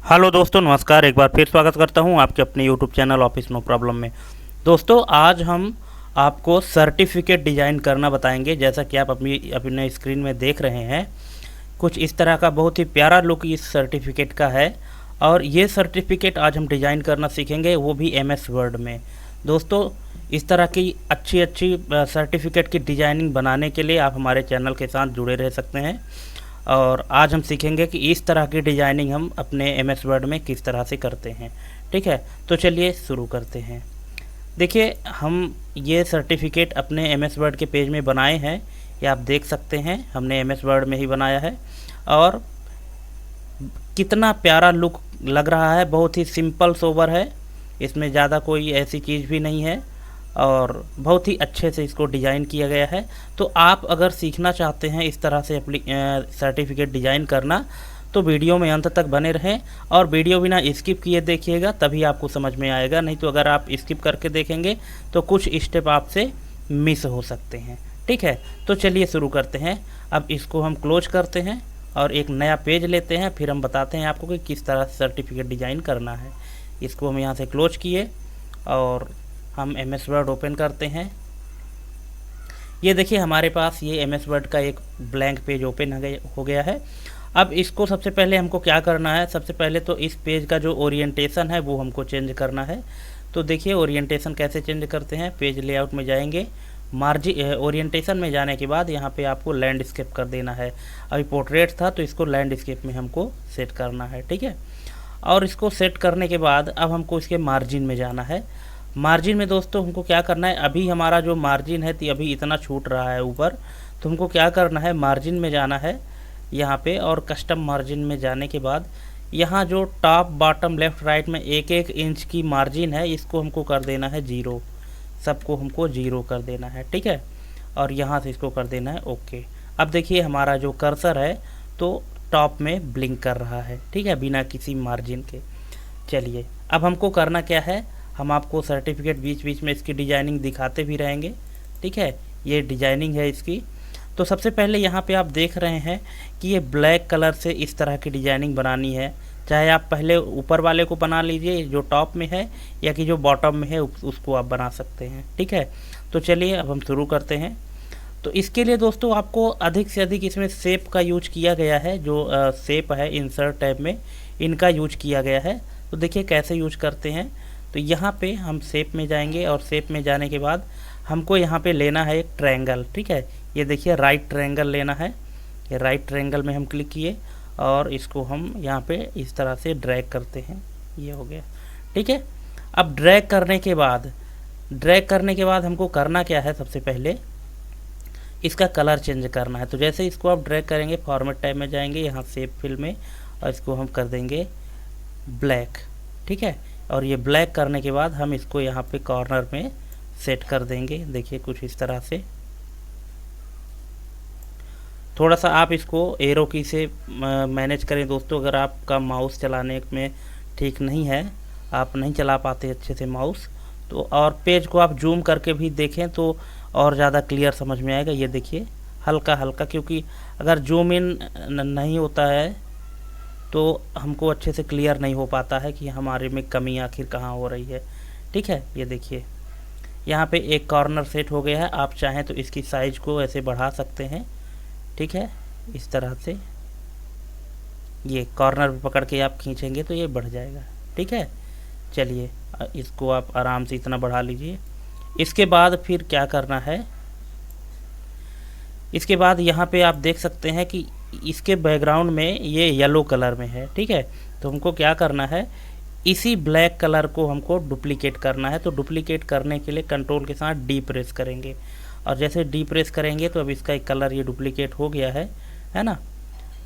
Hello दोस्तों, नमस्कार। एक बार फिर स्वागत करता हूं आपके अपने YouTube channel office no problem में। दोस्तों, आज हम आपको सर्टिफिकेट डिज़ाइन करना बताएंगे। जैसा कि आप अपने स्क्रीन में देख रहे हैं, कुछ इस तरह का बहुत ही प्यारा लुक इस सर्टिफिकेट का है। और ये सर्टिफिकेट आज हम डिज़ाइन करना सीखेंगे, वो भी एमएस वर्ड में। दोस्तों, इस तरह की अच्छी अच्छी सर्टिफिकेट की डिज़ाइनिंग बनाने के लिए आप हमारे चैनल के साथ जुड़े रह सकते हैं। और आज हम सीखेंगे कि इस तरह की डिज़ाइनिंग हम अपने एमएस वर्ड में किस तरह से करते हैं। ठीक है, तो चलिए शुरू करते हैं। देखिए, हम ये सर्टिफिकेट अपने एमएस वर्ड के पेज में बनाए हैं। ये आप देख सकते हैं, हमने एमएस वर्ड में ही बनाया है। और कितना प्यारा लुक लग रहा है, बहुत ही सिंपल सोबर है। इसमें ज़्यादा कोई ऐसी चीज़ भी नहीं है और बहुत ही अच्छे से इसको डिज़ाइन किया गया है। तो आप अगर सीखना चाहते हैं इस तरह से सर्टिफिकेट डिज़ाइन करना, तो वीडियो में अंत तक बने रहें और वीडियो बिना स्किप किए देखिएगा, तभी आपको समझ में आएगा। नहीं तो अगर आप स्किप करके देखेंगे तो कुछ स्टेप आपसे मिस हो सकते हैं। ठीक है, तो चलिए शुरू करते हैं। अब इसको हम क्लोज करते हैं और एक नया पेज लेते हैं, फिर हम बताते हैं आपको कि किस तरह से सर्टिफिकेट डिज़ाइन करना है। इसको हम यहाँ से क्लोज किए और हम एमएस वर्ड ओपन करते हैं। ये देखिए, हमारे पास ये एमएस वर्ड का एक ब्लैंक पेज ओपन हो गया है। अब इसको सबसे पहले हमको क्या करना है, सबसे पहले तो इस पेज का जो ओरिएंटेशन है वो हमको चेंज करना है। तो देखिए, ओरिएंटेशन कैसे चेंज करते हैं। पेज लेआउट में जाएंगे, ओरिएंटेशन में जाने के बाद यहाँ पे आपको लैंडस्केप कर देना है। अभी पोर्ट्रेट था तो इसको लैंडस्केप में हमको सेट करना है। ठीक है, और इसको सेट करने के बाद अब हमको इसके मार्जिन में जाना है। मार्जिन में दोस्तों हमको क्या करना है, अभी हमारा जो मार्जिन है अभी इतना छूट रहा है ऊपर, तो हमको क्या करना है, मार्जिन में जाना है यहाँ पे। और कस्टम मार्जिन में जाने के बाद यहाँ जो टॉप बॉटम लेफ़्ट राइट में एक एक इंच की मार्जिन है, इसको हमको कर देना है 0। सबको हमको 0 कर देना है। ठीक है, और यहाँ से इसको कर देना है ओके। अब देखिए, हमारा जो कर्सर है तो टॉप में ब्लिंक कर रहा है। ठीक है, बिना किसी मार्जिन के। चलिए, अब हमको करना क्या है, हम आपको सर्टिफिकेट बीच बीच में इसकी डिज़ाइनिंग दिखाते भी रहेंगे। ठीक है, ये डिज़ाइनिंग है इसकी। तो सबसे पहले यहाँ पे आप देख रहे हैं कि ये ब्लैक कलर से इस तरह की डिज़ाइनिंग बनानी है। चाहे आप पहले ऊपर वाले को बना लीजिए जो टॉप में है, या कि जो बॉटम में है उसको आप बना सकते हैं। ठीक है, तो चलिए अब हम शुरू करते हैं। तो इसके लिए दोस्तों आपको अधिक से अधिक इसमें शेप का यूज किया गया है। जो शेप है इंसर्ट टैब में, इनका यूज किया गया है। तो देखिए कैसे यूज करते हैं। तो यहाँ पे हम शेप में जाएंगे और शेप में जाने के बाद हमको यहाँ पे लेना है एक ट्रायंगल। ठीक है, ये देखिए राइट ट्रायंगल लेना है। ये राइट ट्रायंगल में हम क्लिक किए और इसको हम यहाँ पे इस तरह से ड्रैग करते हैं। ये हो गया। ठीक है, अब ड्रैग करने के बाद हमको करना क्या है, सबसे पहले इसका कलर चेंज करना है। तो जैसे इसको आप ड्रैग करेंगे, फॉर्मेट टाइप में जाएंगे, यहाँ शेप फिल में, और इसको हम कर देंगे ब्लैक। ठीक है, और ये ब्लैक करने के बाद हम इसको यहाँ पे कॉर्नर में सेट कर देंगे। देखिए कुछ इस तरह से। थोड़ा सा आप इसको एरो की से मैनेज करें दोस्तों। अगर आपका माउस चलाने में ठीक नहीं है, आप नहीं चला पाते अच्छे से माउस, तो और पेज को आप जूम करके भी देखें तो और ज़्यादा क्लियर समझ में आएगा। ये देखिए हल्का हल्का, क्योंकि अगर जूम इन नहीं होता है तो हमको अच्छे से क्लियर नहीं हो पाता है कि हमारे में कमी आखिर कहाँ हो रही है। ठीक है, ये देखिए यहाँ पे एक कॉर्नर सेट हो गया है। आप चाहें तो इसकी साइज को ऐसे बढ़ा सकते हैं। ठीक है, इस तरह से ये कॉर्नर पे पकड़ के आप खींचेंगे तो ये बढ़ जाएगा। ठीक है, चलिए इसको आप आराम से इतना बढ़ा लीजिए। इसके बाद फिर क्या करना है, इसके बाद यहाँ पे आप देख सकते हैं कि इसके बैकग्राउंड में ये येलो कलर में है। ठीक है, तो हमको क्या करना है, इसी ब्लैक कलर को हमको डुप्लीकेट करना है। तो डुप्लीकेट करने के लिए कंट्रोल के साथ डी प्रेस करेंगे, और जैसे डी प्रेस करेंगे तो अब इसका एक कलर ये डुप्लीकेट हो गया है ना।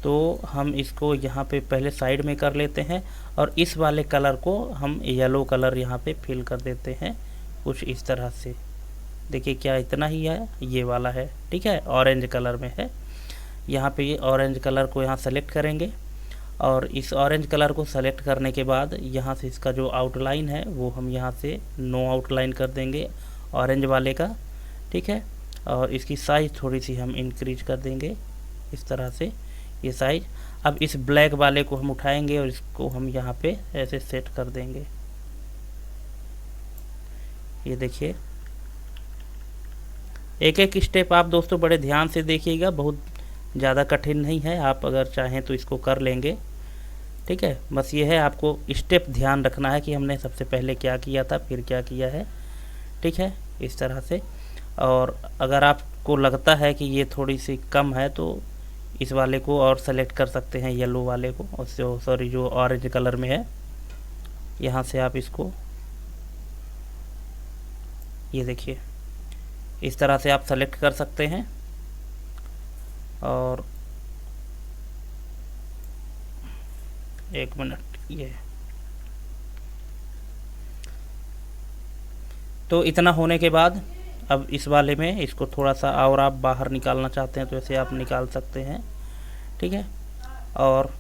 तो हम इसको यहाँ पे पहले साइड में कर लेते हैं और इस वाले कलर को हम येलो कलर यहाँ पे फिल कर देते हैं कुछ इस तरह से। देखिए क्या इतना ही है, ये वाला है। ठीक है, ऑरेंज कलर में है। यहाँ पे ये ऑरेंज कलर को यहाँ सेलेक्ट करेंगे और इस ऑरेंज कलर को सेलेक्ट करने के बाद यहाँ से इसका जो आउटलाइन है वो हम यहाँ से नो आउटलाइन कर देंगे ऑरेंज वाले का। ठीक है, और इसकी साइज़ थोड़ी सी हम इंक्रीज कर देंगे इस तरह से, ये साइज़। अब इस ब्लैक वाले को हम उठाएंगे और इसको हम यहाँ पे ऐसे सेट कर देंगे। ये देखिए, एक एक स्टेप आप दोस्तों बड़े ध्यान से देखिएगा, बहुत ज़्यादा कठिन नहीं है, आप अगर चाहें तो इसको कर लेंगे। ठीक है, बस ये है, आपको स्टेप ध्यान रखना है कि हमने सबसे पहले क्या किया था, फिर क्या किया है। ठीक है, इस तरह से। और अगर आपको लगता है कि ये थोड़ी सी कम है तो इस वाले को और सेलेक्ट कर सकते हैं, येलो वाले को, और सॉरी जो ऑरेंज कलर में है, यहाँ से आप इसको, ये देखिए, इस तरह से आप सेलेक्ट कर सकते हैं। और एक मिनट, ये तो इतना होने के बाद अब इस वाले में इसको थोड़ा सा और आप बाहर निकालना चाहते हैं तो ऐसे आप निकाल सकते हैं। ठीक है, और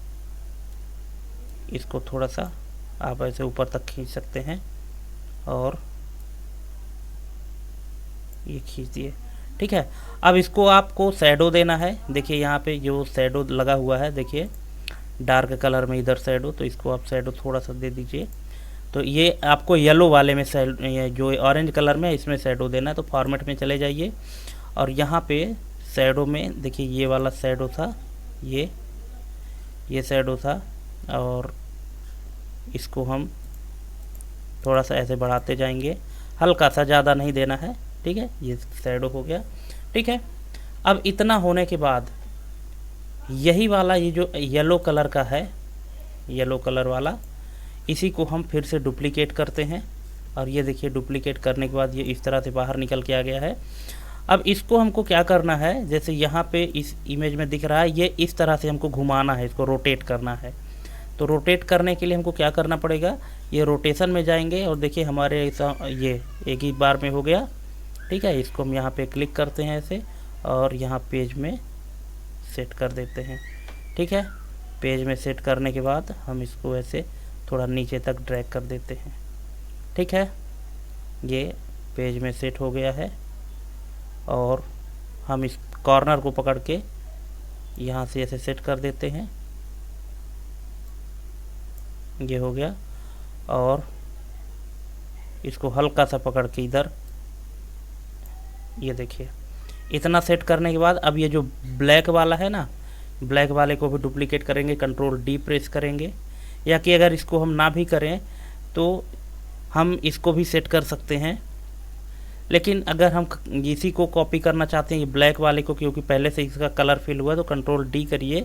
इसको थोड़ा सा आप ऐसे ऊपर तक खींच सकते हैं और ये खींच दिए। ठीक है, अब इसको आपको शैडो देना है। देखिए यहाँ पे जो शैडो लगा हुआ है, देखिए डार्क कलर में इधर शैडो, तो इसको आप शैडो थोड़ा सा दे दीजिए। तो ये आपको येलो वाले में जो ऑरेंज कलर में इसमें शैडो देना है। तो फॉर्मेट में चले जाइए और यहाँ पे शैडो में देखिए ये वाला शैडो था, ये शैडो था, और इसको हम थोड़ा सा ऐसे बढ़ाते जाएंगे, हल्का सा, ज़्यादा नहीं देना है। ठीक है, ये शैडो हो गया। ठीक है, अब इतना होने के बाद यही वाला ये जो येलो कलर का है, येलो कलर वाला, इसी को हम फिर से डुप्लीकेट करते हैं। और ये देखिए डुप्लीकेट करने के बाद ये इस तरह से बाहर निकल के आ गया है। अब इसको हमको क्या करना है, जैसे यहाँ पे इस इमेज में दिख रहा है, ये इस तरह से हमको घुमाना है, इसको रोटेट करना है। तो रोटेट करने के लिए हमको क्या करना पड़ेगा, ये रोटेशन में जाएंगे और देखिए हमारे ऐसा ये एक ही बार में हो गया। ठीक है, इसको हम यहाँ पे क्लिक करते हैं ऐसे और यहाँ पेज में सेट कर देते हैं। ठीक है, पेज में सेट करने के बाद हम इसको ऐसे थोड़ा नीचे तक ड्रैग कर देते हैं। ठीक है, ये पेज में सेट हो गया है और हम इस कॉर्नर को पकड़ के यहाँ से ऐसे सेट कर देते हैं। ये हो गया, और इसको हल्का सा पकड़ के इधर, ये देखिए, इतना सेट करने के बाद अब ये जो ब्लैक वाला है ना, ब्लैक वाले को भी डुप्लीकेट करेंगे, कंट्रोल डी प्रेस करेंगे, या कि अगर इसको हम ना भी करें तो हम इसको भी सेट कर सकते हैं। लेकिन अगर हम इसी को कॉपी करना चाहते हैं, ये ब्लैक वाले को, क्योंकि पहले से इसका कलर फिल हुआ, तो कंट्रोल डी करिए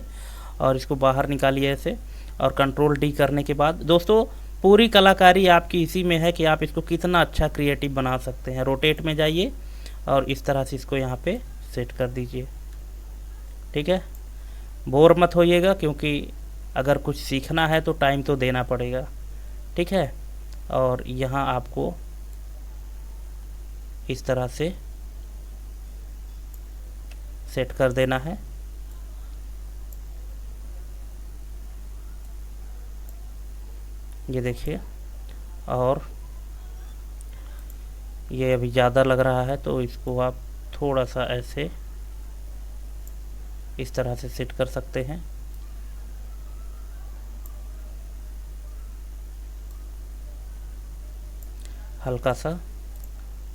और इसको बाहर निकालिए ऐसे, और कंट्रोल डी करने के बाद दोस्तों पूरी कलाकारी आपकी इसी में है कि आप इसको कितना अच्छा क्रिएटिव बना सकते हैं। रोटेट में जाइए और इस तरह से इसको यहाँ पे सेट कर दीजिए। ठीक है, बोर मत होइएगा, क्योंकि अगर कुछ सीखना है तो टाइम तो देना पड़ेगा। ठीक है, और यहाँ आपको इस तरह से सेट कर देना है। ये देखिए, और ये अभी ज़्यादा लग रहा है तो इसको आप थोड़ा सा ऐसे इस तरह से सेट कर सकते हैं। हल्का सा,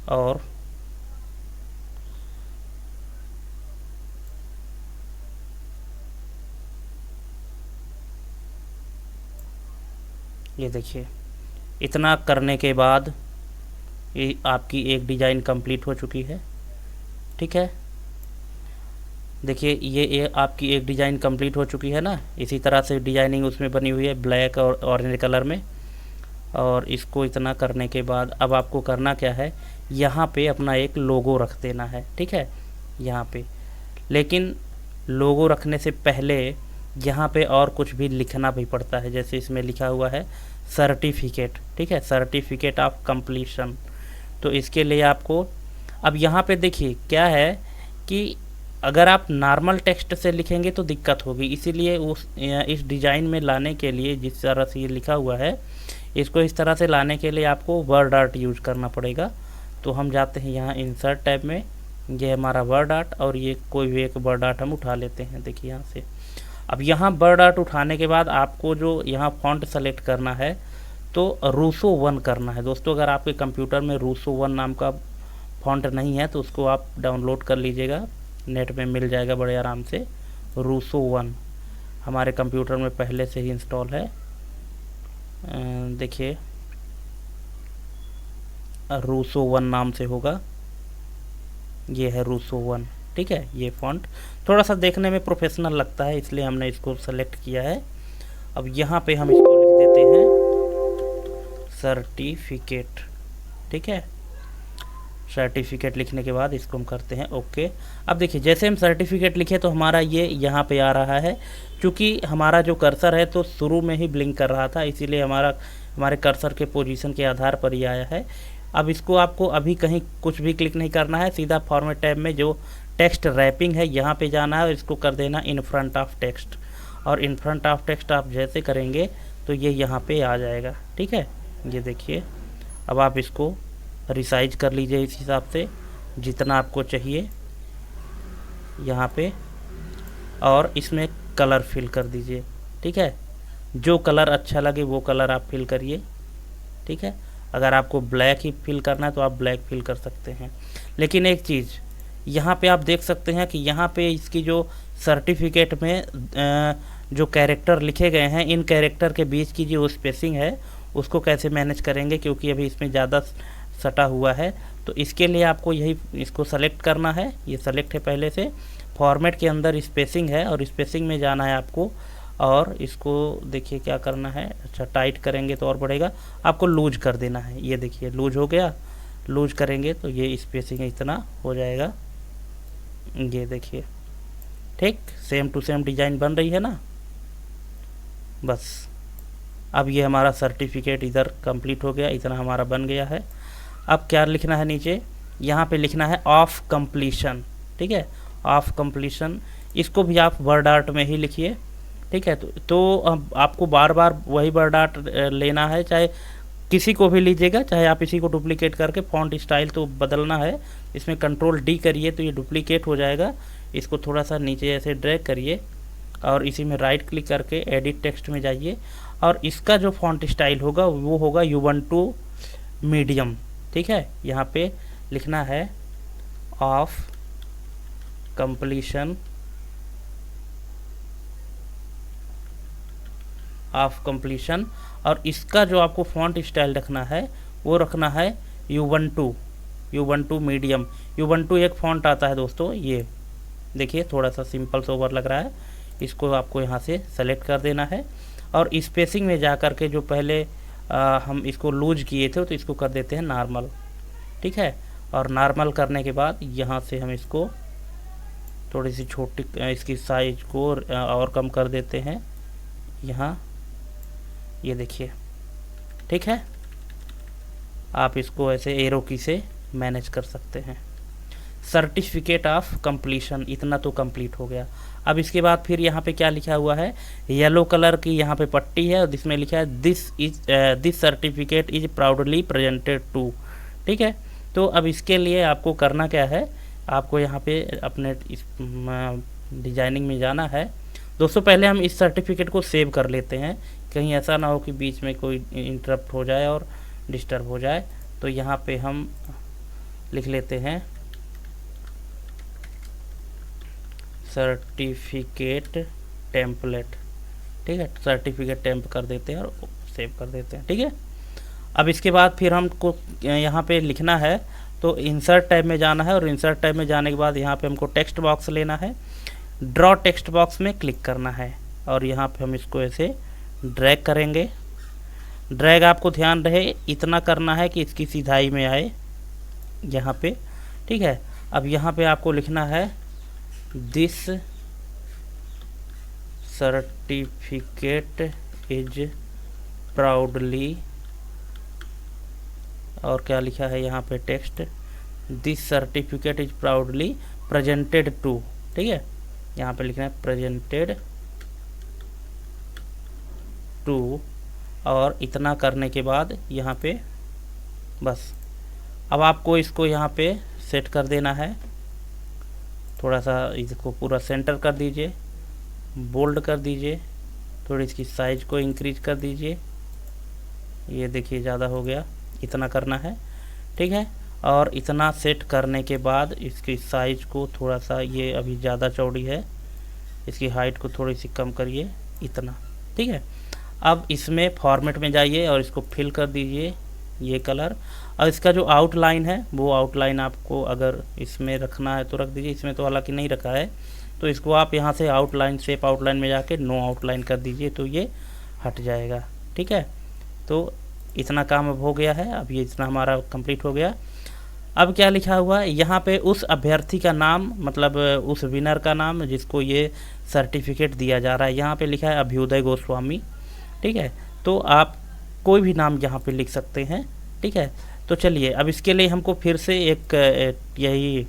और ये देखिए, इतना करने के बाद ये आपकी एक डिज़ाइन कंप्लीट हो चुकी है। ठीक है, देखिए ये आपकी एक डिज़ाइन कंप्लीट हो चुकी है ना। इसी तरह से डिजाइनिंग उसमें बनी हुई है ब्लैक और ऑरेंज कलर में। और इसको इतना करने के बाद अब आपको करना क्या है, यहाँ पे अपना एक लोगो रख देना है। ठीक है, यहाँ पे, लेकिन लोगो रखने से पहले यहाँ पे और कुछ भी लिखना भी पड़ता है। जैसे इसमें लिखा हुआ है सर्टिफिकेट। ठीक है, सर्टिफिकेट ऑफ कंप्लीशन। तो इसके लिए आपको अब यहाँ पे देखिए क्या है कि अगर आप नॉर्मल टेक्स्ट से लिखेंगे तो दिक्कत होगी, इसीलिए इस डिज़ाइन में लाने के लिए जिस तरह से ये लिखा हुआ है, इसको इस तरह से लाने के लिए आपको वर्ड आर्ट यूज करना पड़ेगा। तो हम जाते हैं यहाँ इंसर्ट टैब में, ये हमारा वर्ड आर्ट, और ये कोई भी एक वर्ड आर्ट हम उठा लेते हैं। देखिए यहाँ से अब यहाँ बर्ड आर्ट उठाने के बाद आपको जो यहाँ फॉन्ट सेलेक्ट करना है तो रूसो 1 करना है दोस्तों। अगर आपके कंप्यूटर में रूसो 1 नाम का फॉन्ट नहीं है तो उसको आप डाउनलोड कर लीजिएगा, नेट में मिल जाएगा बड़े आराम से। रूसो 1 हमारे कंप्यूटर में पहले से ही इंस्टॉल है। देखिए रूसो 1 नाम से होगा, ये है रूसो 1। ठीक है, ये फॉन्ट थोड़ा सा देखने में प्रोफेशनल लगता है इसलिए हमने इसको सेलेक्ट किया है। अब यहाँ पे हम इसको लिख देते हैं सर्टिफिकेट। ठीक है, सर्टिफिकेट लिखने के बाद इसको हम करते हैं ओके। अब देखिए जैसे हम सर्टिफिकेट लिखे तो हमारा ये यहाँ पे आ रहा है। क्योंकि हमारा जो कर्सर है तो शुरू में ही ब्लिंक कर रहा था, इसीलिए हमारे कर्सर के पोजीशन के आधार पर ही आया है। अब इसको आपको अभी कहीं कुछ भी क्लिक नहीं करना है, सीधा फॉर्मेट टैब में जो टेक्स्ट रैपिंग है यहाँ पे जाना है और इसको कर देना इन फ्रंट ऑफ टेक्स्ट। और इन फ्रंट ऑफ टेक्स्ट आप जैसे करेंगे तो ये यहाँ पे आ जाएगा। ठीक है, ये देखिए। अब आप इसको रिसाइज कर लीजिए इस हिसाब से जितना आपको चाहिए यहाँ पे, और इसमें कलर फिल कर दीजिए। ठीक है, जो कलर अच्छा लगे वो कलर आप फिल करिए। ठीक है, अगर आपको ब्लैक ही फिल करना है तो आप ब्लैक फिल कर सकते हैं। लेकिन एक चीज़ यहाँ पे आप देख सकते हैं कि यहाँ पे इसकी जो सर्टिफिकेट में जो कैरेक्टर लिखे गए हैं, इन कैरेक्टर के बीच की जो स्पेसिंग है उसको कैसे मैनेज करेंगे, क्योंकि अभी इसमें ज़्यादा सटा हुआ है। तो इसके लिए आपको इसको सेलेक्ट करना है। ये सेलेक्ट है पहले से, फॉर्मेट के अंदर स्पेसिंग है और स्पेसिंग में जाना है आपको, और इसको देखिए क्या करना है। अच्छा, टाइट करेंगे तो और बढ़ेगा, आपको लूज कर देना है। ये देखिए लूज हो गया, लूज करेंगे तो ये स्पेसिंग इतना हो जाएगा। ये देखिए, ठीक सेम टू सेम डिज़ाइन बन रही है ना। बस अब ये हमारा सर्टिफिकेट इधर कंप्लीट हो गया, इतना हमारा बन गया है। अब क्या लिखना है नीचे, यहाँ पे लिखना है ऑफ कंप्लीशन। ठीक है, ऑफ कंप्लीशन, इसको भी आप वर्ड आर्ट में ही लिखिए। ठीक है, तो अब आपको बार बार वही वर्ड आर्ट लेना है, चाहे किसी को भी लीजिएगा, चाहे आप इसी को डुप्लीकेट करके फॉन्ट स्टाइल तो बदलना है। इसमें कंट्रोल डी करिए तो ये डुप्लीकेट हो जाएगा। इसको थोड़ा सा नीचे ऐसे ड्रैग करिए और इसी में राइट क्लिक करके एडिट टेक्स्ट में जाइए, और इसका जो फॉन्ट स्टाइल होगा वो होगा ubuntu मीडियम। ठीक है, यहाँ पे लिखना है ऑफ कंप्लीशन, ऑफ कंप्लीशन, और इसका जो आपको फॉन्ट स्टाइल रखना है वो रखना है ubuntu मीडियम। ubuntu एक फॉन्ट आता है दोस्तों, ये देखिए थोड़ा सा सिंपल सोबर लग रहा है। इसको आपको यहाँ से सेलेक्ट कर देना है, और स्पेसिंग में जा कर के जो पहले हम इसको लूज किए थे तो इसको कर देते हैं नॉर्मल। ठीक है, और नॉर्मल करने के बाद यहाँ से हम इसको थोड़ी सी छोटी इसकी साइज को और कम कर देते हैं यहाँ, ये देखिए। ठीक है, आप इसको ऐसे एरो की से मैनेज कर सकते हैं। सर्टिफिकेट ऑफ कंप्लीशन इतना तो कंप्लीट हो गया। अब इसके बाद फिर यहाँ पे क्या लिखा हुआ है, येलो कलर की यहाँ पे पट्टी है और जिसमें लिखा है this certificate is proudly presented to. ठीक है, तो अब इसके लिए आपको करना क्या है, आपको यहाँ पे अपने इस डिजाइनिंग में जाना है। दोस्तों पहले हम इस सर्टिफिकेट को सेव कर लेते हैं, कहीं ऐसा ना हो कि बीच में कोई इंटरप्ट हो जाए और डिस्टर्ब हो जाए। तो यहाँ पे हम लिख लेते हैं सर्टिफिकेट टेम्पलेट। ठीक है, सर्टिफिकेट टेम्प कर देते हैं और सेव कर देते हैं। ठीक है, अब इसके बाद फिर हमको यहाँ पे लिखना है, तो इंसर्ट टैब में जाना है, और इंसर्ट टैब में जाने के बाद यहाँ पे हमको टेक्स्ट बॉक्स लेना है, ड्रॉ टेक्स्ट बॉक्स में क्लिक करना है, और यहाँ पे हम इसको ऐसे ड्रैग करेंगे। ड्रैग आपको ध्यान रहे इतना करना है कि इसकी सीधाई में आए यहाँ पे। ठीक है, अब यहाँ पे आपको लिखना है दिस सर्टिफिकेट इज प्राउडली, और क्या लिखा है यहाँ पे text, this certificate is proudly presented to. ठीक है, यहाँ पे लिखना है प्रेजेंटेड टू, और इतना करने के बाद यहाँ पे बस अब आपको इसको यहाँ पे सेट कर देना है। थोड़ा सा इसको पूरा सेंटर कर दीजिए, बोल्ड कर दीजिए, थोड़ी इसकी साइज को इंक्रीज कर दीजिए। ये देखिए ज़्यादा हो गया, इतना करना है, ठीक है। और इतना सेट करने के बाद इसकी साइज को थोड़ा सा, ये अभी ज़्यादा चौड़ी है, इसकी हाइट को थोड़ी सी कम करिए, इतना, ठीक है। अब इसमें फॉर्मेट में जाइए और इसको फिल कर दीजिए ये कलर। और इसका जो आउटलाइन है वो आउटलाइन आपको अगर इसमें रखना है तो रख दीजिए, इसमें तो हालांकि नहीं रखा है, तो इसको आप यहाँ से आउटलाइन, शेप आउटलाइन में जाके नो आउटलाइन कर दीजिए तो ये हट जाएगा, ठीक है। तो इतना काम अब हो गया है, अब ये इतना हमारा कंप्लीट हो गया। अब क्या लिखा हुआ है यहाँ पे, उस अभ्यर्थी का नाम, मतलब उस विनर का नाम जिसको ये सर्टिफिकेट दिया जा रहा है, यहाँ पे लिखा है अभ्युदय गोस्वामी, ठीक है। तो आप कोई भी नाम यहाँ पे लिख सकते हैं, ठीक है। तो चलिए अब इसके लिए हमको फिर से एक यही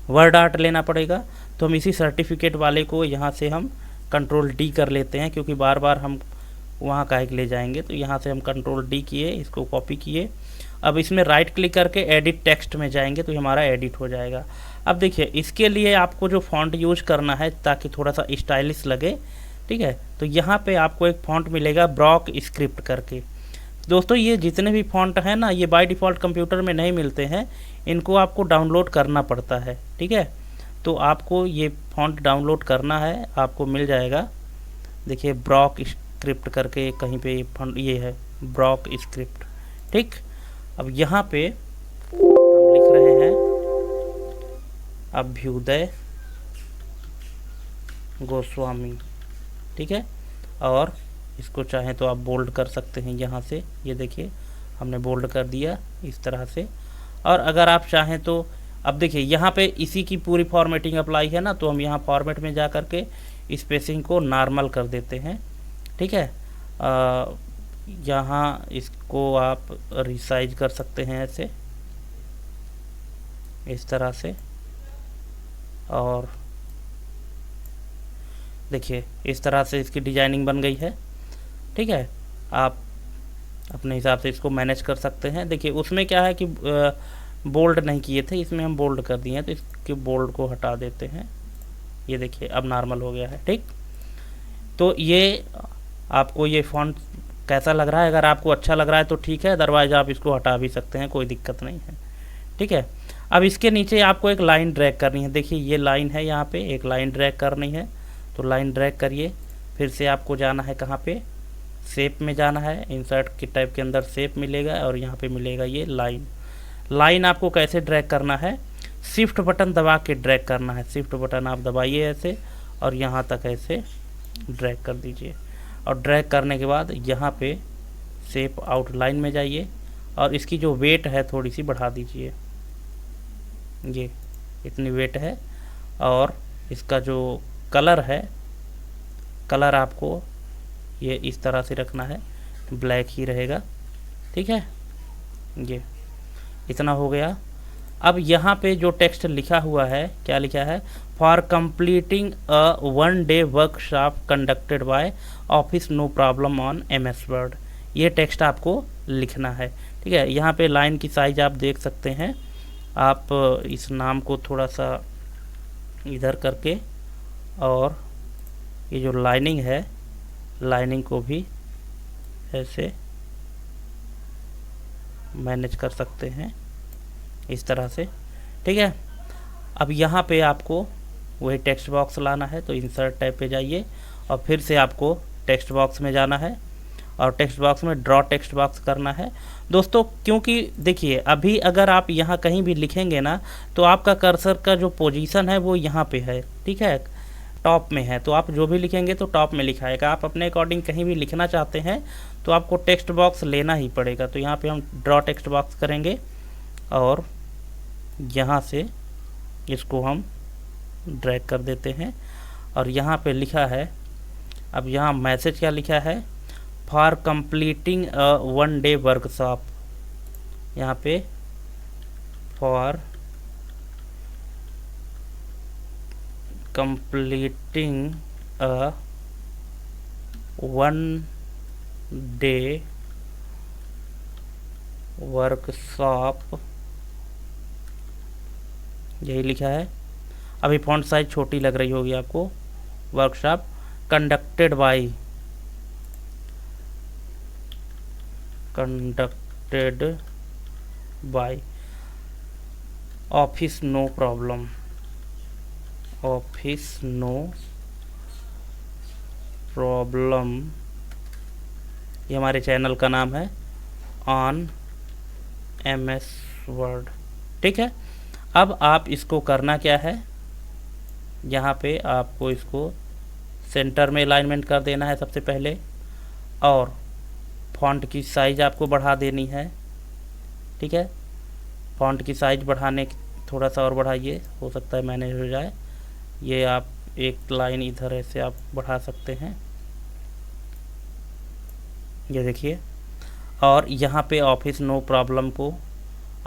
वर्ड आर्ट लेना पड़ेगा। तो हम इसी सर्टिफिकेट वाले को यहाँ से हम कंट्रोल-D कर लेते हैं, क्योंकि बार बार हम वहाँ काहे के ले जाएंगे। तो यहाँ से हम कंट्रोल-D किए, इसको कॉपी किए। अब इसमें राइट क्लिक करके एडिट टेक्स्ट में जाएंगे तो हमारा एडिट हो जाएगा। अब देखिए इसके लिए आपको जो फॉन्ट यूज करना है ताकि थोड़ा सा स्टाइलिश लगे, ठीक है, तो यहाँ पे आपको एक फॉन्ट मिलेगा ब्रॉक स्क्रिप्ट करके। दोस्तों ये जितने भी फॉन्ट हैं ना, ये बाय डिफ़ॉल्ट कंप्यूटर में नहीं मिलते हैं, इनको आपको डाउनलोड करना पड़ता है, ठीक है। तो आपको ये फॉन्ट डाउनलोड करना है, आपको मिल जाएगा। देखिए ब्रॉक स्क्रिप्ट करके कहीं पे फॉन्ट ये है, ब्रॉक स्क्रिप्ट, ठीक। अब यहाँ पे हम लिख रहे हैं अभ्युदय गोस्वामी, ठीक है। और इसको चाहें तो आप बोल्ड कर सकते हैं यहाँ से, ये देखिए हमने बोल्ड कर दिया इस तरह से। और अगर आप चाहें तो अब देखिए यहाँ पे इसी की पूरी फॉर्मेटिंग अप्लाई है ना, तो हम यहाँ फॉर्मेट में जा कर के स्पेसिंग को नॉर्मल कर देते हैं, ठीक है। यहाँ इसको आप रिसाइज कर सकते हैं ऐसे, इस तरह से। और देखिए इस तरह से इसकी डिजाइनिंग बन गई है, ठीक है। आप अपने हिसाब से इसको मैनेज कर सकते हैं। देखिए उसमें क्या है कि बोल्ड नहीं किए थे, इसमें हम बोल्ड कर दिए हैं, तो इसके बोल्ड को हटा देते हैं। ये देखिए अब नॉर्मल हो गया है, ठीक। तो ये आपको ये फॉन्ट कैसा लग रहा है, अगर आपको अच्छा लग रहा है तो ठीक है, अदरवाइज आप इसको हटा भी सकते हैं, कोई दिक्कत नहीं है, ठीक है। अब इसके नीचे आपको एक लाइन ड्रैग करनी है। देखिए ये लाइन है, यहाँ पे एक लाइन ड्रैग करनी है, तो लाइन ड्रैग करिए। फिर से आपको जाना है कहाँ पे, शेप में जाना है, इंसर्ट की टाइप के अंदर शेप मिलेगा और यहाँ पे मिलेगा ये लाइन। लाइन आपको कैसे ड्रैग करना है, शिफ्ट बटन दबा के ड्रैग करना है। शिफ्ट बटन आप दबाइए ऐसे और यहाँ तक ऐसे ड्रैग कर दीजिए। और ड्रैग करने के बाद यहाँ पे शेप आउटलाइन में जाइए और इसकी जो वेट है थोड़ी सी बढ़ा दीजिए, ये इतनी वेट है। और इसका जो कलर है, कलर आपको ये इस तरह से रखना है, ब्लैक ही रहेगा, ठीक है। ये इतना हो गया। अब यहाँ पे जो टेक्स्ट लिखा हुआ है, क्या लिखा है, for completing a 1 day workshop conducted by office no problem on MS word, ये टेक्स्ट आपको लिखना है, ठीक है। यहाँ पे लाइन की साइज आप देख सकते हैं। आप इस नाम को थोड़ा सा इधर करके और ये जो लाइनिंग है, लाइनिंग को भी ऐसे मैनेज कर सकते हैं इस तरह से, ठीक है। अब यहाँ पे आपको वही टेक्स्ट बॉक्स लाना है, तो इंसर्ट टैब पे जाइए और फिर से आपको टेक्स्ट बॉक्स में जाना है और टेक्स्ट बॉक्स में ड्रॉ टेक्स्ट बॉक्स करना है दोस्तों। क्योंकि देखिए अभी अगर आप यहाँ कहीं भी लिखेंगे ना, तो आपका कर्सर का जो पोजीशन है वो यहाँ पे है, ठीक है, टॉप में है। तो आप जो भी लिखेंगे तो टॉप में लिखाएगा। आप अपने अकॉर्डिंग कहीं भी लिखना चाहते हैं तो आपको टेक्स्ट बॉक्स लेना ही पड़ेगा। तो यहाँ पे हम ड्रॉ टेक्स्ट बॉक्स करेंगे और यहाँ से इसको हम ड्रैग कर देते हैं और यहाँ पे लिखा है, अब यहाँ मैसेज क्या लिखा है, for completing a 1 day workshop, यहाँ पे for completing a 1 day workshop, यही लिखा है। अभी फॉन्ट साइज छोटी लग रही होगी आपको। Workshop conducted by office no problem, office no problem, ये हमारे चैनल का नाम है ऑन MS वर्ड। ठीक है, अब आप इसको करना क्या है, यहाँ पे आपको इसको सेंटर में अलाइनमेंट कर देना है सबसे पहले, और फॉन्ट की साइज आपको बढ़ा देनी है। ठीक है, फॉन्ट की साइज बढ़ाने थोड़ा सा और बढ़ाइए, हो सकता है मैनेज हो जाए। ये आप एक लाइन इधर ऐसे आप बढ़ा सकते हैं, ये देखिए। और यहाँ पे ऑफिस नो प्रॉब्लम को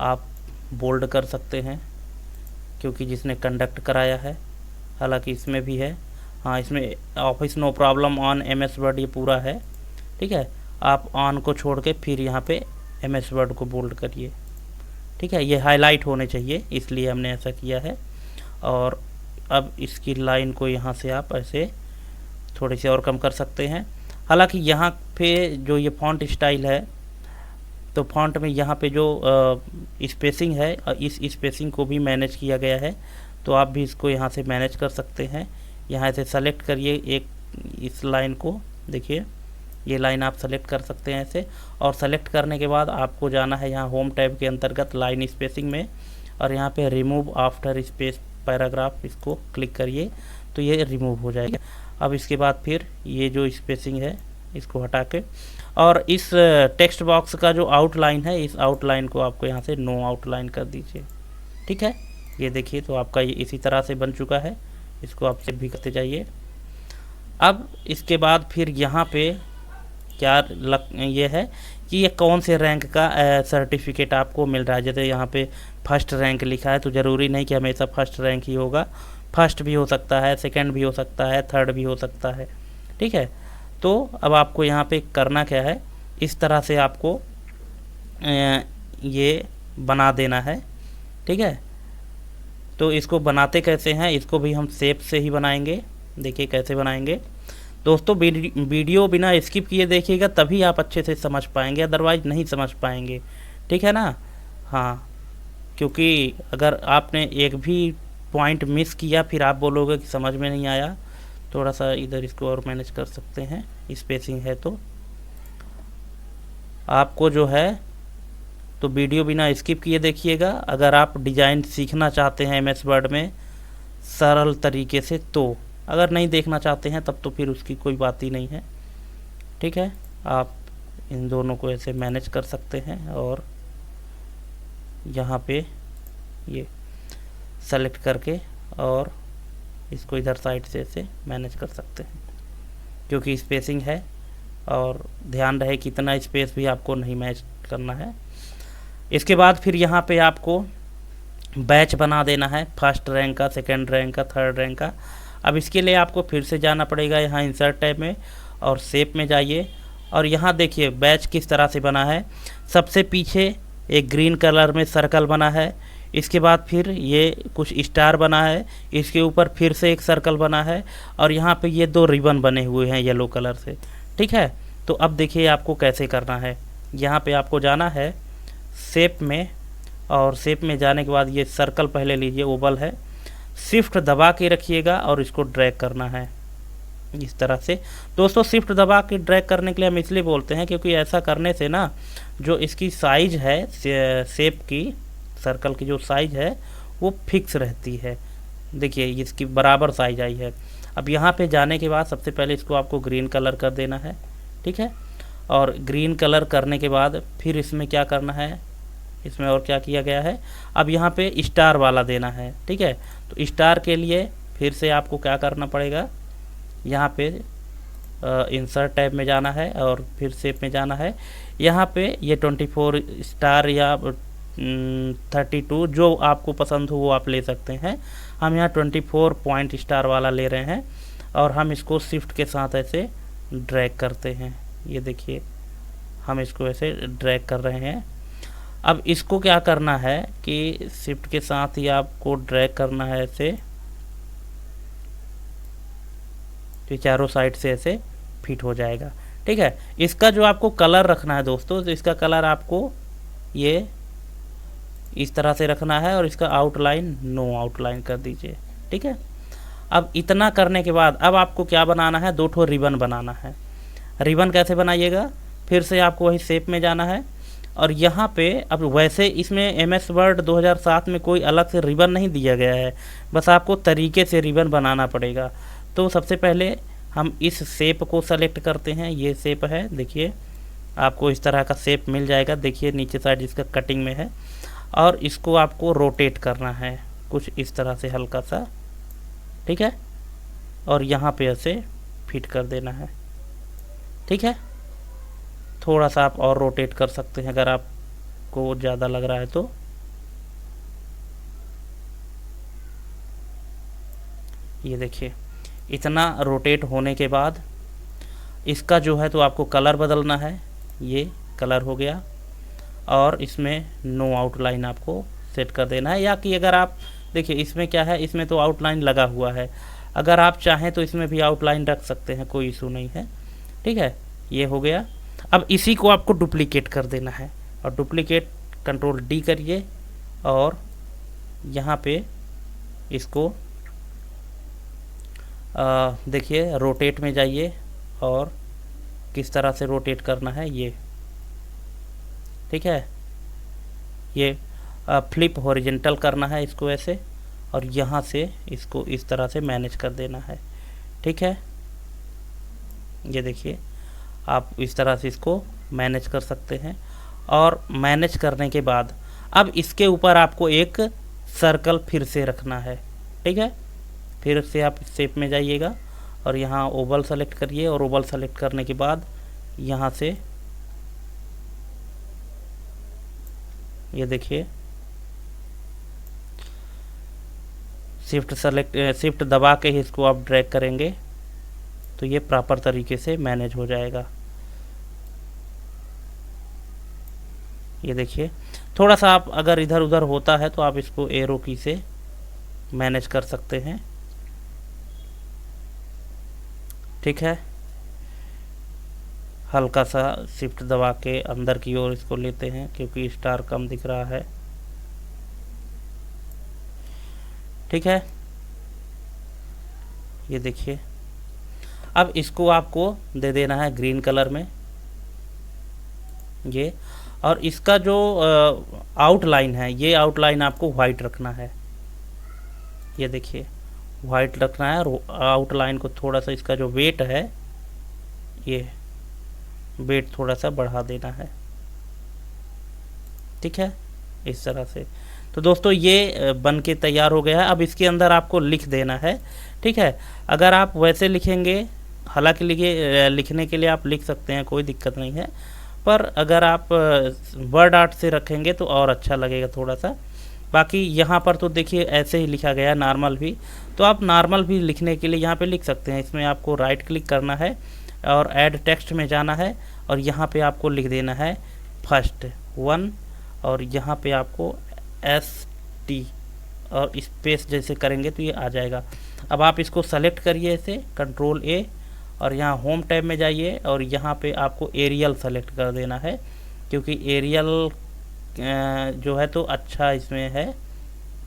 आप बोल्ड कर सकते हैं, क्योंकि जिसने कंडक्ट कराया है, हालांकि इसमें भी है, हाँ इसमें office no problem on MS word ये पूरा है। ठीक है, आप ऑन को छोड़ के फिर यहाँ पे MS वर्ड को बोल्ड करिए। ठीक है, ये हाईलाइट होने चाहिए, इसलिए हमने ऐसा किया है। और अब इसकी लाइन को यहाँ से आप ऐसे थोड़ी सी और कम कर सकते हैं। हालांकि यहाँ पे जो ये फॉन्ट स्टाइल है, तो फॉन्ट में यहाँ पे जो स्पेसिंग है, इस स्पेसिंग को भी मैनेज किया गया है, तो आप भी इसको यहाँ से मैनेज कर सकते हैं। यहाँ से सेलेक्ट करिए एक इस लाइन को, देखिए ये लाइन आप सेलेक्ट कर सकते हैं ऐसे। और सेलेक्ट करने के बाद आपको जाना है यहाँ होम टैब के अंतर्गत लाइन स्पेसिंग में, और यहाँ पे रिमूव आफ्टर स्पेस पैराग्राफ, इसको क्लिक करिए तो ये रिमूव हो जाएगा। अब इसके बाद फिर ये जो स्पेसिंग है इसको हटा के, और इस टेक्स्ट बॉक्स का जो आउटलाइन है, इस आउटलाइन को आपको यहाँ से नो आउटलाइन कर दीजिए। ठीक है, ये देखिए, तो आपका ये इसी तरह से बन चुका है। इसको आप सेव भी करते जाइए। अब इसके बाद फिर यहाँ पे क्या ये है कि ये कौन से रैंक का सर्टिफिकेट आपको मिल रहा है। जैसे यहाँ पे फर्स्ट रैंक लिखा है, तो ज़रूरी नहीं कि हमेशा फर्स्ट रैंक ही होगा, फर्स्ट भी हो सकता है, सेकंड भी हो सकता है, थर्ड भी हो सकता है। ठीक है, तो अब आपको यहाँ पे करना क्या है, इस तरह से आपको ये बना देना है। ठीक है, तो इसको बनाते कैसे हैं, इसको भी हम शेप से ही बनाएंगे। देखिए कैसे बनाएंगे दोस्तों, वीडियो बिना स्किप किए देखिएगा, तभी आप अच्छे से समझ पाएंगे, अदरवाइज नहीं समझ पाएंगे। ठीक है ना, हाँ, क्योंकि अगर आपने एक भी पॉइंट मिस किया फिर आप बोलोगे कि समझ में नहीं आया। थोड़ा सा इधर इसको और मैनेज कर सकते हैं, स्पेसिंग है तो आपको जो है, तो वीडियो बिना स्किप किए देखिएगा। अगर आप डिज़ाइन सीखना चाहते हैं MS वर्ड में सरल तरीके से, तो अगर नहीं देखना चाहते हैं तब तो फिर उसकी कोई बात ही नहीं है। ठीक है, आप इन दोनों को ऐसे मैनेज कर सकते हैं, और यहाँ पे ये सेलेक्ट करके और इसको इधर साइड से ऐसे मैनेज कर सकते हैं, क्योंकि स्पेसिंग है, और ध्यान रहे कि इतना स्पेस भी आपको नहीं मैच करना है। इसके बाद फिर यहाँ पे आपको बैच बना देना है, फर्स्ट रैंक का, सेकंड रैंक का, थर्ड रैंक का। अब इसके लिए आपको फिर से जाना पड़ेगा यहाँ इंसर्ट टैब में, और शेप में जाइए, और यहाँ देखिए बैच किस तरह से बना है। सबसे पीछे एक ग्रीन कलर में सर्कल बना है, इसके बाद फिर ये कुछ स्टार बना है, इसके ऊपर फिर से एक सर्कल बना है, और यहाँ पे ये 2 रिबन बने हुए हैं येलो कलर से। ठीक है, तो अब देखिए आपको कैसे करना है। यहाँ पे आपको जाना है शेप में, और शेप में जाने के बाद ये सर्कल पहले लीजिए, ओवल है, शिफ्ट दबा के रखिएगा और इसको ड्रैग करना है इस तरह से। दोस्तों शिफ्ट दबा के ड्रैग करने के लिए हम इसलिए बोलते हैं क्योंकि ऐसा करने से ना जो इसकी साइज है शेप की, सर्कल की जो साइज है वो फिक्स रहती है। देखिए इसकी बराबर साइज आई है। अब यहाँ पे जाने के बाद सबसे पहले इसको आपको ग्रीन कलर कर देना है। ठीक है, और ग्रीन कलर करने के बाद फिर इसमें क्या करना है, इसमें और क्या किया गया है, अब यहाँ पे स्टार वाला देना है। ठीक है, तो स्टार के लिए फिर से आपको क्या करना पड़ेगा, यहाँ पे इंसर्ट टैब में जाना है और फिर शेप में जाना है। यहाँ पे ये 24 स्टार या 32 जो आपको पसंद हो वो आप ले सकते हैं। हम यहाँ 24 पॉइंट स्टार वाला ले रहे हैं, और हम इसको शिफ्ट के साथ ऐसे ड्रैग करते हैं। ये देखिए हम इसको ऐसे ड्रैग कर रहे हैं। अब इसको क्या करना है कि शिफ्ट के साथ ही आपको ड्रैग करना है ऐसे, तो ये चारों साइड से ऐसे फिट हो जाएगा। ठीक है, इसका जो आपको कलर रखना है दोस्तों, तो इसका कलर आपको ये इस तरह से रखना है और इसका आउटलाइन नो आउटलाइन कर दीजिए। ठीक है, अब इतना करने के बाद अब आपको क्या बनाना है, 2 ठो रिबन बनाना है। रिबन कैसे बनाइएगा, फिर से आपको वही शेप में जाना है और यहाँ पे अब वैसे इसमें MS वर्ड 2007 में कोई अलग से रिबन नहीं दिया गया है, बस आपको तरीके से रिबन बनाना पड़ेगा। तो सबसे पहले हम इस शेप को सेलेक्ट करते हैं, ये शेप है, देखिए आपको इस तरह का शेप मिल जाएगा। देखिए नीचे साइड इसका कटिंग में है और इसको आपको रोटेट करना है कुछ इस तरह से हल्का सा। ठीक है, और यहाँ पे ऐसे फिट कर देना है। ठीक है, थोड़ा सा आप और रोटेट कर सकते हैं अगर आपको ज़्यादा लग रहा है तो। ये देखिए इतना रोटेट होने के बाद इसका जो है तो आपको कलर बदलना है, ये कलर हो गया और इसमें नो आउटलाइन आपको सेट कर देना है। या कि अगर आप देखिए इसमें क्या है, इसमें तो आउटलाइन लगा हुआ है, अगर आप चाहें तो इसमें भी आउटलाइन रख सकते हैं, कोई इशू नहीं है। ठीक है, ये हो गया। अब इसी को आपको डुप्लीकेट कर देना है और डुप्लीकेट कंट्रोल D करिए और यहाँ पे इसको देखिए रोटेट में जाइए और किस तरह से रोटेट करना है ये। ठीक है, ये फ्लिप हॉरिजेंटल करना है इसको ऐसे और यहाँ से इसको इस तरह से मैनेज कर देना है। ठीक है, ये देखिए आप इस तरह से इसको मैनेज कर सकते हैं और मैनेज करने के बाद अब इसके ऊपर आपको एक सर्कल फिर से रखना है। ठीक है, फिर से आप शेप में जाइएगा और यहाँ ओवल सेलेक्ट करिए और ओवल सेलेक्ट करने के बाद यहाँ से ये देखिए शिफ्ट दबा के ही इसको आप ड्रैग करेंगे तो ये प्रॉपर तरीके से मैनेज हो जाएगा। ये देखिए थोड़ा सा आप अगर इधर उधर होता है तो आप इसको एरो की से मैनेज कर सकते हैं। ठीक है, हल्का सा शिफ्ट दबा के अंदर की ओर इसको लेते हैं क्योंकि स्टार कम दिख रहा है। ठीक है, ये देखिए अब इसको आपको दे देना है ग्रीन कलर में ये, और इसका जो आउटलाइन है ये आउटलाइन आपको वाइट रखना है। ये देखिए वाइट रखना है और आउटलाइन को थोड़ा सा इसका जो वेट है ये वेट थोड़ा सा बढ़ा देना है। ठीक है, इस तरह से। तो दोस्तों ये बन के तैयार हो गया है। अब इसके अंदर आपको लिख देना है। ठीक है, अगर आप वैसे लिखेंगे, हालांकि लिखने के लिए आप लिख सकते हैं, कोई दिक्कत नहीं है, पर अगर आप वर्ड आर्ट से रखेंगे तो और अच्छा लगेगा थोड़ा सा। बाकी यहाँ पर तो देखिए ऐसे ही लिखा गया है नॉर्मल भी, तो आप नॉर्मल भी लिखने के लिए यहाँ पे लिख सकते हैं। इसमें आपको राइट क्लिक करना है और ऐड टेक्स्ट में जाना है और यहाँ पे आपको लिख देना है फर्स्ट 1 और यहाँ पे आपको ST और स्पेस जैसे करेंगे तो ये आ जाएगा। अब आप इसको सेलेक्ट करिए ऐसे कंट्रोल A और यहाँ होम टैब में जाइए और यहाँ पे आपको एरियल सेलेक्ट कर देना है क्योंकि एरियल जो है तो अच्छा इसमें है।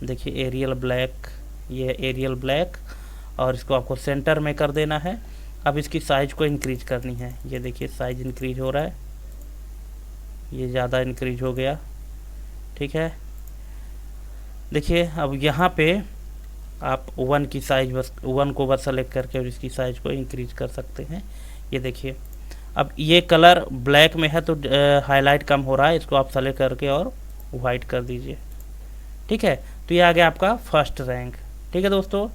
देखिए एरियल ब्लैक, ये एरियल ब्लैक और इसको आपको सेंटर में कर देना है। अब इसकी साइज को इंक्रीज करनी है। ये देखिए साइज इंक्रीज हो रहा है, ये ज़्यादा इंक्रीज हो गया। ठीक है, देखिए अब यहाँ पे आप 1 की साइज बस 1 को बस सेलेक्ट करके और इसकी साइज को इंक्रीज कर सकते हैं। ये देखिए अब ये कलर ब्लैक में है तो हाईलाइट कम हो रहा है, इसको आप सेलेक्ट करके और वाइट कर दीजिए। ठीक है, तो ये आ गया आपका फर्स्ट रैंक। ठीक है दोस्तों,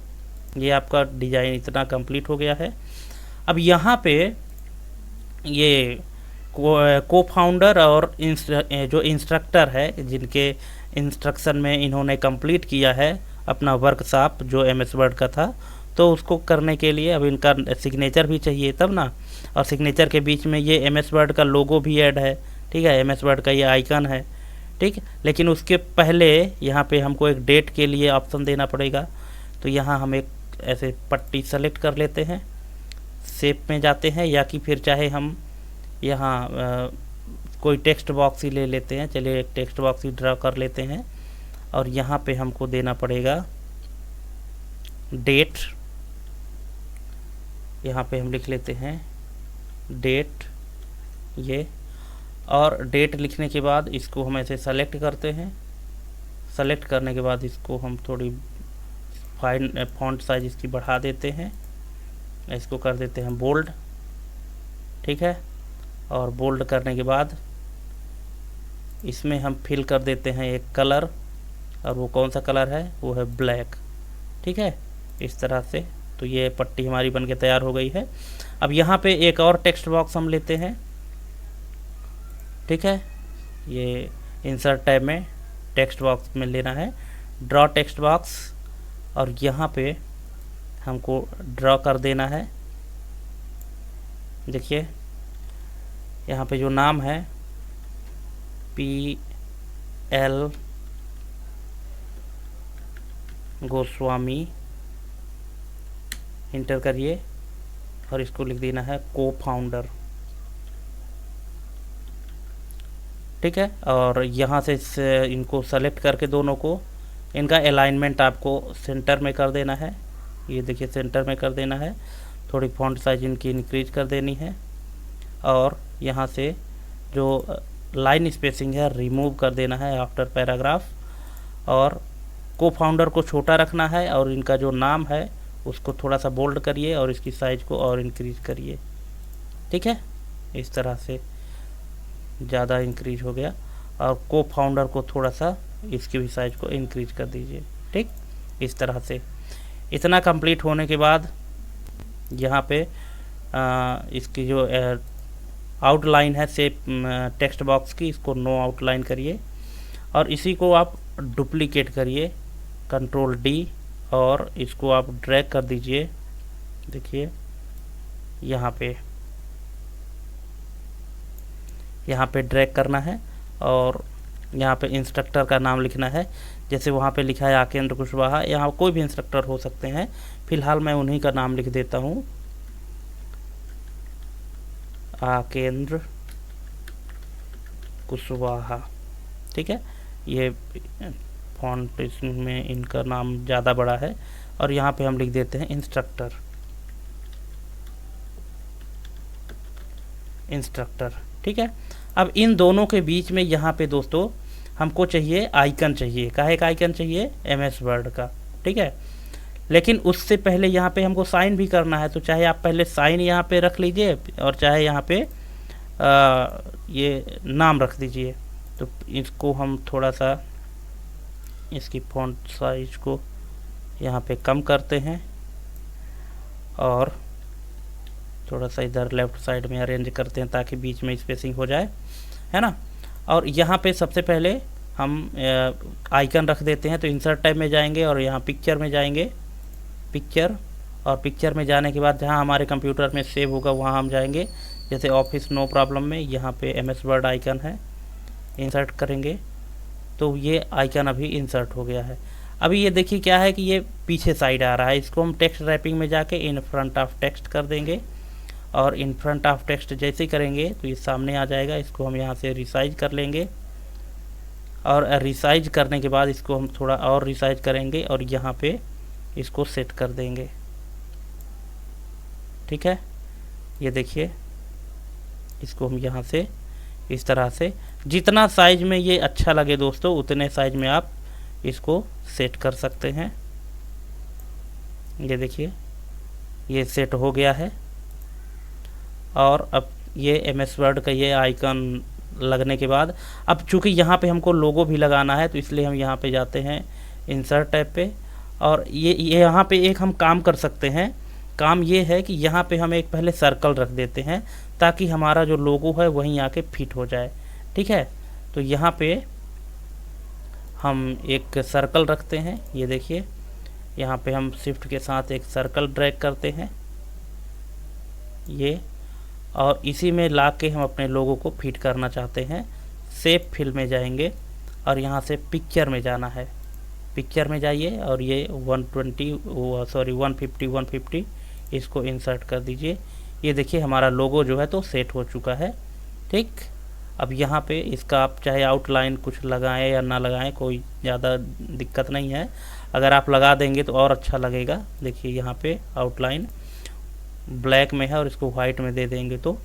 ये आपका डिज़ाइन इतना कंप्लीट हो गया है। अब यहाँ पे ये को फाउंडर और जो इंस्ट्रक्टर है जिनके इंस्ट्रक्शन में इन्होंने कंप्लीट किया है अपना वर्कशॉप जो MS वर्ड का था, तो उसको करने के लिए अब इनका सिग्नेचर भी चाहिए तब ना, और सिग्नेचर के बीच में ये MS वर्ड का लोगो भी ऐड है। ठीक है, MS वर्ड का ये आइकन है। ठीक, लेकिन उसके पहले यहाँ पे हमको एक डेट के लिए ऑप्शन देना पड़ेगा। तो यहाँ हम एक ऐसे पट्टी सेलेक्ट कर लेते हैं शेप में जाते हैं, या कि फिर चाहे हम यहाँ कोई टेक्स्ट बॉक्स ही ले लेते हैं। चलिए एक टेक्स्ट बॉक्स ही ड्रा कर लेते हैं, और यहाँ पे हमको देना पड़ेगा डेट। यहाँ पे हम लिख लेते हैं डेट ये, और डेट लिखने के बाद इसको हम ऐसे सेलेक्ट करते हैं। सेलेक्ट करने के बाद इसको हम थोड़ी फाइन फॉन्ट साइज इसकी बढ़ा देते हैं, इसको कर देते हैं बोल्ड, ठीक है। और बोल्ड करने के बाद इसमें हम फिल कर देते हैं एक कलर, और वो कौन सा कलर है, वो है ब्लैक, ठीक है। इस तरह से तो ये पट्टी हमारी बनके तैयार हो गई है। अब यहाँ पे एक और टेक्स्ट बॉक्स हम लेते हैं, ठीक है। ये इंसर्ट टैब में टेक्स्ट बॉक्स में लेना है, ड्रॉ टेक्स्ट बॉक्स, और यहाँ पे हमको ड्रॉ कर देना है। देखिए यहाँ पे जो नाम है PL गोस्वामी, इंटर करिए, और इसको लिख देना है को फाउंडर, ठीक है। और यहाँ से इनको सेलेक्ट करके दोनों को, इनका अलाइनमेंट आपको सेंटर में कर देना है। ये देखिए सेंटर में कर देना है, थोड़ी फॉन्ट साइज इनकी इंक्रीज कर देनी है, और यहाँ से जो लाइन स्पेसिंग है रिमूव कर देना है आफ्टर पैराग्राफ, और को फाउंडर को छोटा रखना है, और इनका जो नाम है उसको थोड़ा सा बोल्ड करिए और इसकी साइज को और इंक्रीज करिए, ठीक है। इस तरह से ज़्यादा इंक्रीज हो गया, और को फाउंडर को थोड़ा सा इसकी भी साइज को इंक्रीज कर दीजिए, ठीक। इस तरह से इतना कंप्लीट होने के बाद यहाँ पे इसकी जो आउटलाइन है सेप टेक्स्ट बॉक्स की, इसको नो आउटलाइन करिए, और इसी को आप डुप्लीकेट करिए कंट्रोल D, और इसको आप ड्रैग कर दीजिए। देखिए यहाँ पे ड्रैग करना है, और यहाँ पे इंस्ट्रक्टर का नाम लिखना है। जैसे वहाँ पे लिखा है आकेंद्र कुशवाहा, यहाँ कोई भी इंस्ट्रक्टर हो सकते हैं, फिलहाल मैं उन्हीं का नाम लिख देता हूँ, आकेंद्र कुशवाहा, ठीक है। ये फॉन्ट इसमें इनका नाम ज़्यादा बड़ा है, और यहाँ पे हम लिख देते हैं इंस्ट्रक्टर, ठीक है। अब इन दोनों के बीच में यहाँ पे दोस्तों हमको चाहिए आइकन, चाहिए काहे का आइकन चाहिए, MS वर्ड का, ठीक है। लेकिन उससे पहले यहाँ पे हमको साइन भी करना है, तो चाहे आप पहले साइन यहाँ पे रख लीजिए, और चाहे यहाँ पे ये नाम रख दीजिए। तो इसको हम थोड़ा सा इसकी फॉन्ट साइज को यहाँ पे कम करते हैं, और थोड़ा सा इधर लेफ़्ट साइड में अरेंज करते हैं ताकि बीच में स्पेसिंग हो जाए, है ना। और यहाँ पे सबसे पहले हम आइकन रख देते हैं। तो इंसर्ट टैब में जाएंगे और यहाँ पिक्चर में जाएंगे, पिक्चर, और पिक्चर में जाने के बाद जहाँ हमारे कंप्यूटर में सेव होगा वहाँ हम जाएंगे। जैसे ऑफिस नो प्रॉब्लम में यहाँ पे MS वर्ड आइकन है, इंसर्ट करेंगे तो ये आइकन अभी इंसर्ट हो गया है। अभी ये देखिए क्या है कि ये पीछे साइड आ रहा है, इसको हम टेक्स्ट रैपिंग में जाके इन फ्रंट ऑफ टेक्स्ट कर देंगे, और इन फ्रंट ऑफ टेक्स्ट जैसे ही करेंगे तो ये सामने आ जाएगा। इसको हम यहाँ से रिसाइज कर लेंगे, और रिसाइज करने के बाद इसको हम थोड़ा और रिसाइज करेंगे, और यहाँ पे इसको सेट कर देंगे, ठीक है। ये देखिए इसको हम यहाँ से इस तरह से, जितना साइज में ये अच्छा लगे दोस्तों उतने साइज में आप इसको सेट कर सकते हैं। ये देखिए ये सेट हो गया है, और अब ये MS वर्ड का ये आइकन लगने के बाद, अब चूँकि यहाँ पे हमको लोगो भी लगाना है तो इसलिए हम यहाँ पे जाते हैं इंसर्ट टैब पे, और ये यहाँ पे एक हम काम कर सकते हैं। काम ये है कि यहाँ पे हम एक पहले सर्कल रख देते हैं ताकि हमारा जो लोगो है वहीं आके फिट हो जाए, ठीक है। तो यहाँ पे हम एक सर्कल रखते हैं, ये देखिए यहाँ पे हम शिफ्ट के साथ एक सर्कल ड्रैग करते हैं ये, और इसी में ला के हम अपने लोगों को फिट करना चाहते हैं। सेव फिल में जाएंगे और यहाँ से पिक्चर में जाना है, पिक्चर में जाइए और ये 150 इसको इंसर्ट कर दीजिए। ये देखिए हमारा लोगो जो है तो सेट हो चुका है। ठीक, अब यहाँ पे इसका आप चाहे आउटलाइन कुछ लगाएं या ना लगाएं, कोई ज़्यादा दिक्कत नहीं है। अगर आप लगा देंगे तो और अच्छा लगेगा। देखिए यहाँ पे आउटलाइन ब्लैक में है और इसको वाइट में दे देंगे तो,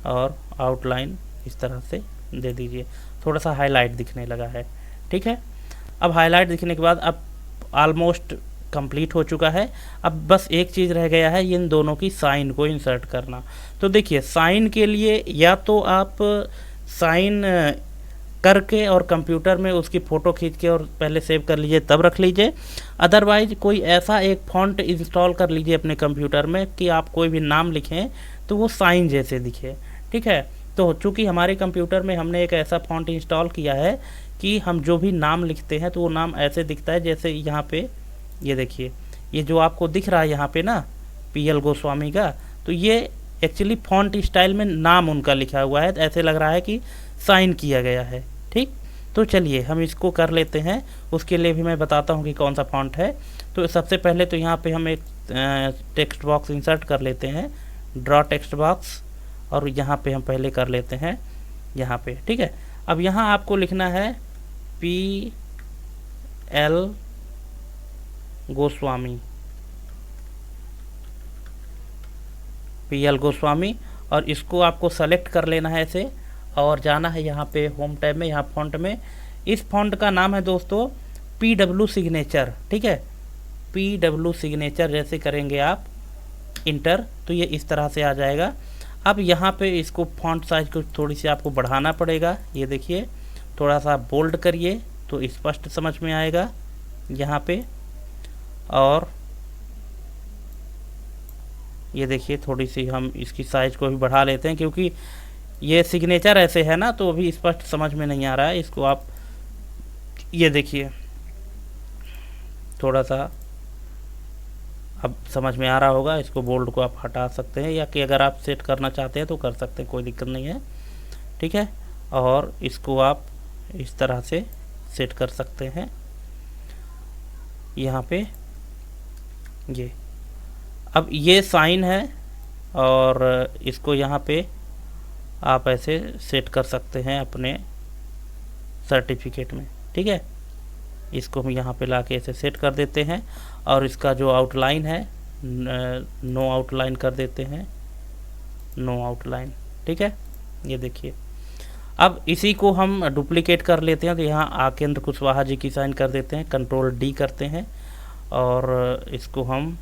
और आउटलाइन इस तरह से दे दीजिए, थोड़ा सा हाईलाइट दिखने लगा है। ठीक है, अब हाईलाइट दिखने के बाद अब ऑलमोस्ट कंप्लीट हो चुका है। अब बस एक चीज़ रह गया है, इन दोनों की साइन को इंसर्ट करना। तो देखिए साइन के लिए या तो आप साइन करके और कंप्यूटर में उसकी फ़ोटो खींच के और पहले सेव कर लीजिए तब रख लीजिए, अदरवाइज कोई ऐसा एक फॉन्ट इंस्टॉल कर लीजिए अपने कंप्यूटर में कि आप कोई भी नाम लिखें तो वो साइन जैसे दिखे। ठीक है, तो चूँकि हमारे कंप्यूटर में हमने एक ऐसा फॉन्ट इंस्टॉल किया है कि हम जो भी नाम लिखते हैं तो वो नाम ऐसे दिखता है जैसे यहाँ पे ये देखिए, ये जो आपको दिख रहा है यहाँ पे ना PL गोस्वामी का, तो ये एक्चुअली फॉन्ट स्टाइल में नाम उनका लिखा हुआ है, ऐसे लग रहा है कि साइन किया गया है। ठीक, तो चलिए हम इसको कर लेते हैं। उसके लिए भी मैं बताता हूँ कि कौन सा फॉन्ट है। तो सबसे पहले तो यहाँ पे हम एक टेक्स्ट बॉक्स इंसर्ट कर लेते हैं, ड्रॉ टेक्स्ट बॉक्स, और यहाँ पे हम पहले कर लेते हैं यहाँ पे। ठीक है, अब यहाँ आपको लिखना है PL गोस्वामी, PL गोस्वामी, और इसको आपको सेलेक्ट कर लेना है ऐसे और जाना है यहाँ पे होम टैब में, यहाँ फॉन्ट में। इस फॉन्ट का नाम है दोस्तों PW सिग्नेचर। ठीक है, PW सिग्नेचर जैसे करेंगे आप इंटर तो ये इस तरह से आ जाएगा। अब यहाँ पे इसको फॉन्ट साइज को थोड़ी सी आपको बढ़ाना पड़ेगा। ये देखिए थोड़ा सा बोल्ड करिए तो स्पष्ट समझ में आएगा यहाँ पे। और ये देखिए थोड़ी सी हम इसकी साइज को भी बढ़ा लेते हैं क्योंकि ये सिग्नेचर ऐसे है ना तो अभी स्पष्ट समझ में नहीं आ रहा है। इसको आप ये देखिए थोड़ा सा अब समझ में आ रहा होगा। इसको बोल्ड को आप हटा सकते हैं या कि अगर आप सेट करना चाहते हैं तो कर सकते हैं, कोई दिक्कत नहीं है। ठीक है, और इसको आप इस तरह से सेट कर सकते हैं यहाँ पे। ये अब ये साइन है और इसको यहाँ पे आप ऐसे सेट कर सकते हैं अपने सर्टिफिकेट में। ठीक है, इसको हम यहाँ पे लाके ऐसे सेट कर देते हैं और इसका जो आउटलाइन है नो आउटलाइन कर देते हैं, नो आउटलाइन। ठीक है, ये देखिए अब इसी को हम डुप्लीकेट कर लेते हैं। तो यहाँ आकेंद्र कुशवाहा जी की साइन कर देते हैं, कंट्रोल D करते हैं और इसको हम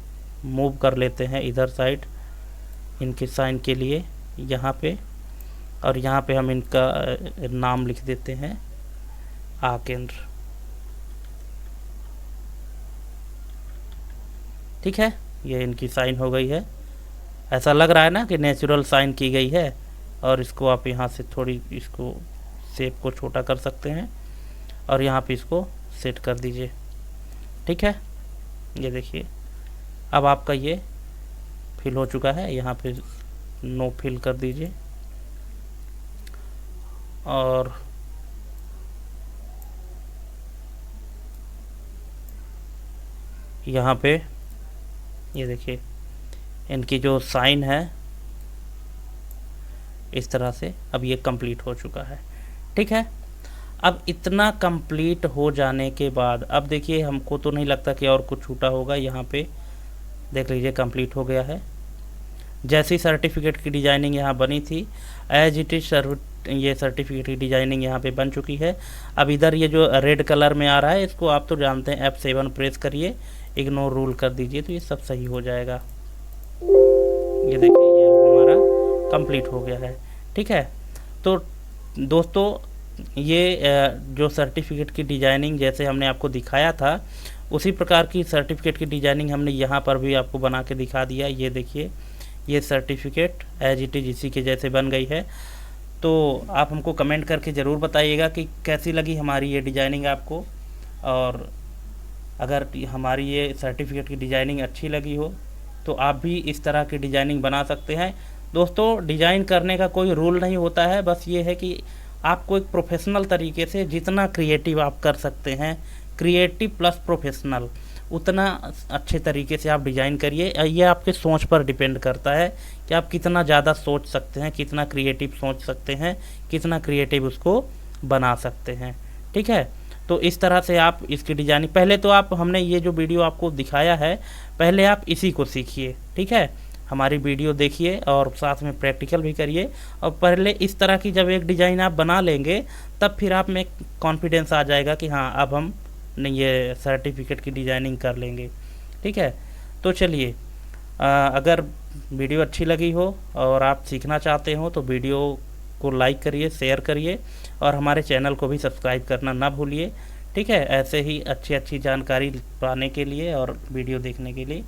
मूव कर लेते हैं इधर साइड इनके साइन के लिए यहाँ पे, और यहाँ पे हम इनका नाम लिख देते हैं आकेंद्र। ठीक है, ये इनकी साइन हो गई है। ऐसा लग रहा है ना कि नेचुरल साइन की गई है। और इसको आप यहाँ से थोड़ी इसको शेप को छोटा कर सकते हैं और यहाँ पे इसको सेट कर दीजिए। ठीक है, ये देखिए अब आपका ये फिल हो चुका है। यहाँ पे नो फिल कर दीजिए और यहाँ पे ये देखिए इनकी जो साइन है इस तरह से अब ये कंप्लीट हो चुका है। ठीक है, अब इतना कंप्लीट हो जाने के बाद अब देखिए हमको तो नहीं लगता कि और कुछ छूटा होगा। यहाँ पे देख लीजिए कंप्लीट हो गया है। जैसी सर्टिफिकेट की डिजाइनिंग यहाँ बनी थी एज इट इज ये सर्टिफिकेट की डिजाइनिंग यहाँ पे बन चुकी है। अब इधर ये जो रेड कलर में आ रहा है इसको आप तो जानते हैं F7 प्रेस करिए, इग्नोर रूल कर दीजिए तो ये सब सही हो जाएगा। ये देखिए ये हमारा कंप्लीट हो गया है। ठीक है, तो दोस्तों ये जो सर्टिफिकेट की डिजाइनिंग जैसे हमने आपको दिखाया था उसी प्रकार की सर्टिफिकेट की डिजाइनिंग हमने यहाँ पर भी आपको बना के दिखा दिया। ये देखिए ये सर्टिफिकेट एज इट इज इसी के जैसे बन गई है। तो आप हमको कमेंट करके ज़रूर बताइएगा कि कैसी लगी हमारी ये डिजाइनिंग आपको, और अगर हमारी ये सर्टिफिकेट की डिजाइनिंग अच्छी लगी हो तो आप भी इस तरह की डिजाइनिंग बना सकते हैं। दोस्तों डिज़ाइन करने का कोई रूल नहीं होता है, बस ये है कि आपको एक प्रोफेशनल तरीके से जितना क्रिएटिव आप कर सकते हैं, क्रिएटिव प्लस प्रोफेशनल उतना अच्छे तरीके से आप डिज़ाइन करिए। ये आपके सोच पर डिपेंड करता है कि आप कितना ज़्यादा सोच सकते हैं, कितना क्रिएटिव सोच सकते हैं, कितना क्रिएटिव उसको बना सकते हैं। ठीक है, तो इस तरह से आप इसकी डिजाइनिंग, पहले तो आप, हमने ये जो वीडियो आपको दिखाया है, पहले आप इसी को सीखिए। ठीक है, हमारी वीडियो देखिए और साथ में प्रैक्टिकल भी करिए। और पहले इस तरह की जब एक डिज़ाइन आप बना लेंगे, तब फिर आप में कॉन्फिडेंस आ जाएगा कि हाँ अब हम नहीं ये सर्टिफिकेट की डिज़ाइनिंग कर लेंगे। ठीक है, तो चलिए, अगर वीडियो अच्छी लगी हो और आप सीखना चाहते हो तो वीडियो को लाइक करिए, शेयर करिए और हमारे चैनल को भी सब्सक्राइब करना ना भूलिए। ठीक है, ऐसे ही अच्छी अच्छी जानकारी पाने के लिए और वीडियो देखने के लिए।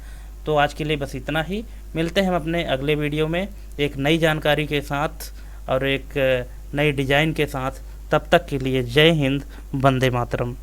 तो आज के लिए बस इतना ही। मिलते हैं हम अपने अगले वीडियो में एक नई जानकारी के साथ और एक नई डिज़ाइन के साथ। तब तक के लिए जय हिंद, वंदे मातरम।